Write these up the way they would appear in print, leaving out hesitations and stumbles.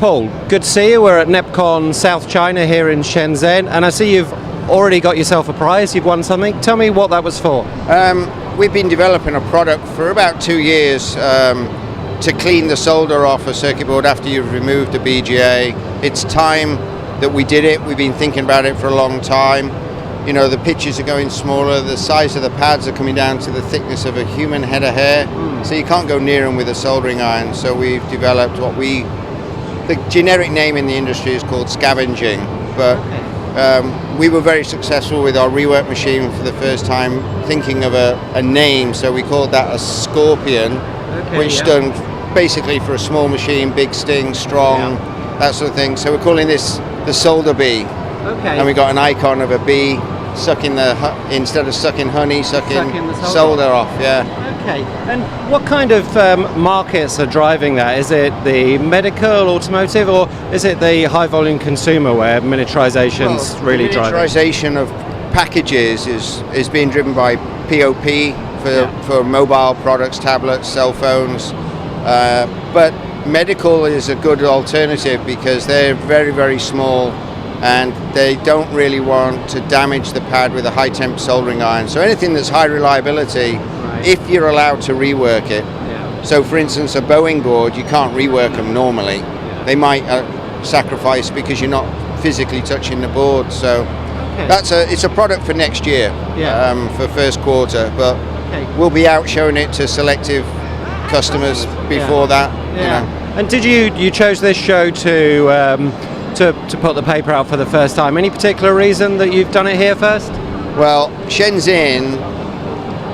Paul, good to see you. We're at Nepcon South China here in Shenzhen, and I see you've already got yourself a prize. You've won something. Tell me what that was for. We've been developing a product for about 2 years to clean the solder off a circuit board after you've removed the BGA. It's time that we did it. We've been thinking about it for a long time. You know, the pitches are going smaller, the size of the pads are coming down to the thickness of a human head of hair, so you can't go near them with a soldering iron. So we've developed the generic name in the industry is called scavenging, but we were very successful with our rework machine for the first time, thinking of a name, so we called that a scorpion, which stood basically for a small machine, big sting, strong, that sort of thing. So we're calling this the solder bee, and we got an icon of a bee sucking instead of sucking honey, sucking the solder off. Okay, and what kind of markets are driving that? Is it the medical, automotive, or is it the high volume consumer where miniaturization's really driving? Miniaturization of packages is being driven by POP for mobile products, tablets, cell phones, but medical is a good alternative because they're very, very small and they don't really want to damage the pad with a high temp soldering iron. So anything that's high reliability, if you're allowed to rework it. So for instance, a Boeing board, you can't rework them normally. They might sacrifice because you're not physically touching the board. So it's a product for next year, for first quarter, but we'll be out showing it to selective customers before that. You know. And did you chose this show to put the paper out for the first time? Any particular reason that you've done it here first? Well, Shenzhen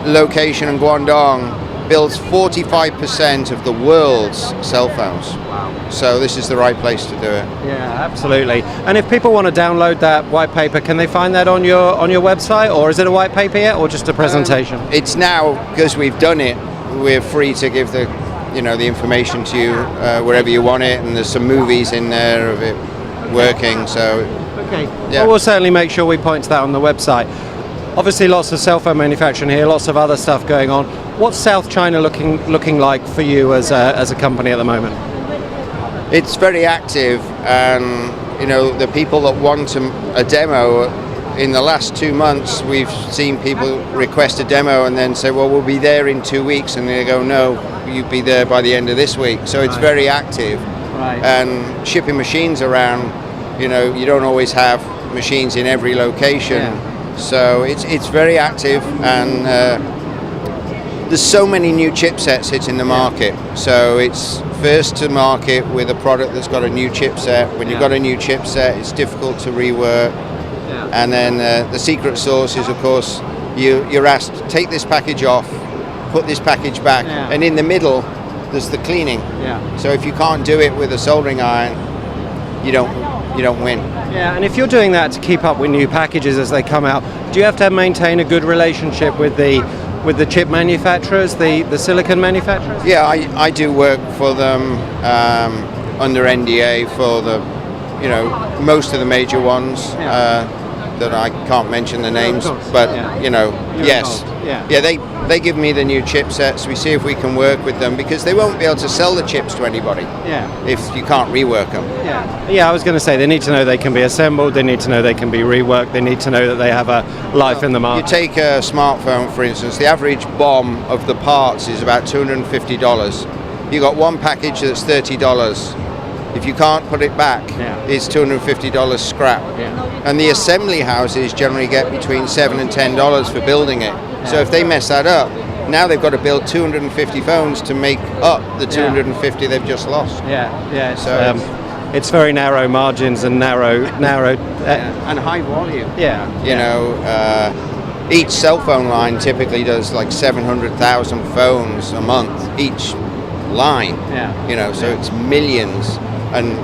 location in Guangdong builds 45% of the world's cell phones. Wow. So this is the right place to do it. Yeah, absolutely. And if people want to download that white paper, can they find that on your website, or is it a white paper yet, or just a presentation? It's now, because we've done it, we're free to give the information to you wherever you want it, and there's some movies in there of it working. So well, we'll certainly make sure we point to that on the website. Obviously lots of cell phone manufacturing here, lots of other stuff going on. What's South China looking like for you as a company at the moment? It's very active, and the people that want a demo, in the last 2 months we've seen people request a demo and then say, well, we'll be there in 2 weeks, and they go, no, you'll be there by the end of this week. So it's very active. And shipping machines around, you don't always have machines in every location. So it's very active, and there's so many new chipsets hitting the market. So it's first to market with a product that's got a new chipset. When you've got a new chipset, it's difficult to rework. And then the secret sauce is, of course, you're asked, take this package off, put this package back, and in the middle there's the cleaning. So if you can't do it with a soldering iron, you don't win. And if you're doing that to keep up with new packages as they come out, do you have to maintain a good relationship with the chip manufacturers, the silicon manufacturers? Yeah, I do work for them under NDA for the most of the major ones that I can't mention the names, but yes. They give me the new chipsets. We see if we can work with them, because they won't be able to sell the chips to anybody if you can't rework them. I was going to say, they need to know they can be assembled, they need to know they can be reworked, they need to know that they have a life in the market. You take a smartphone, for instance, the average BOM of the parts is about $250. You got one package that's $30. If you can't put it back, it's $250 scrap. And the assembly houses generally get between $7 and $10 for building it. So if they mess that up, now they've got to build 250 phones to make up the 250 they've just lost. So it's very narrow margins and narrow and high volume. Each cell phone line typically does like 700,000 phones a month each line. So it's millions. And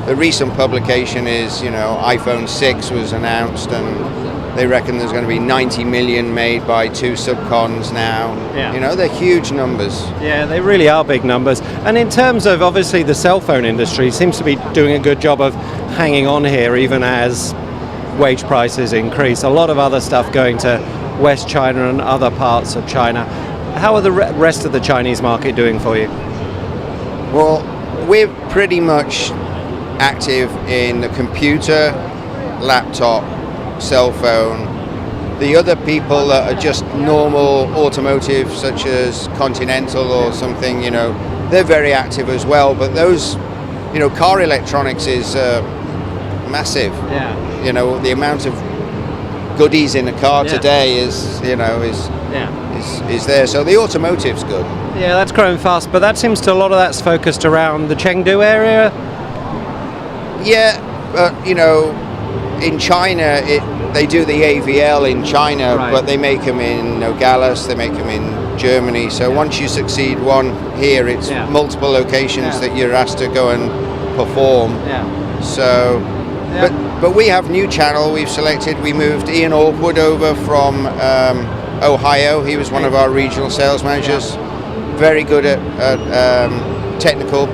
the recent publication is, iPhone 6 was announced, and they reckon there's going to be 90 million made by 2 subcons now. They're huge numbers. They really are big numbers. And in terms of, obviously, the cell phone industry seems to be doing a good job of hanging on here, even as wage prices increase. A lot of other stuff going to West China and other parts of China. How are the rest of the Chinese market doing for you? Well, we're pretty much active in the computer, laptop, cell phone. The other people that are just normal automotive, such as Continental or something, they're very active as well. But those, car electronics is massive. Yeah. The amount of goodies in a car today is there. So the automotive's good. Yeah, that's growing fast, but that seems to a lot of that's focused around the Chengdu area. Yeah, but in China, they do the AVL in China, Right. but they make them in Nogales, they make them in Germany. So once you succeed one here, it's multiple locations that you're asked to go and perform. Yeah. So, but we have new channel. We've selected. We moved Ian Orpwood over from Ohio. He was one of our regional sales managers. Very good at technical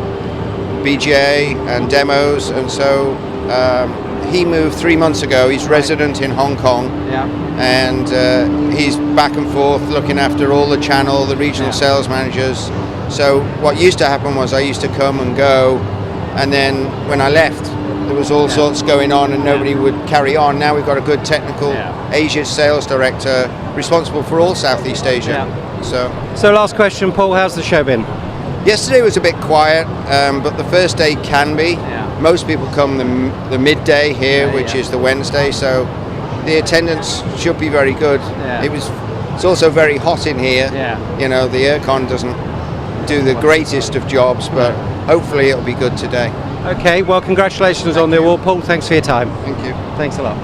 BGA and demos, and so. He moved 3 months ago. He's resident in Hong Kong, and he's back and forth looking after all the channel, the regional sales managers. So what used to happen was I used to come and go, and then when I left, there was all sorts going on, and nobody would carry on. Now we've got a good technical Asia sales director responsible for all Southeast Asia. So last question, Paul, how's the show been? Yesterday was a bit quiet, but the first day can be. Most people come the midday here, which is the Wednesday, so the attendance should be very good. It's also very hot in here. The aircon doesn't do the greatest of jobs, but hopefully it'll be good today. Okay, well, congratulations on the award, Paul. Thanks for your time. Thank you. Thanks a lot.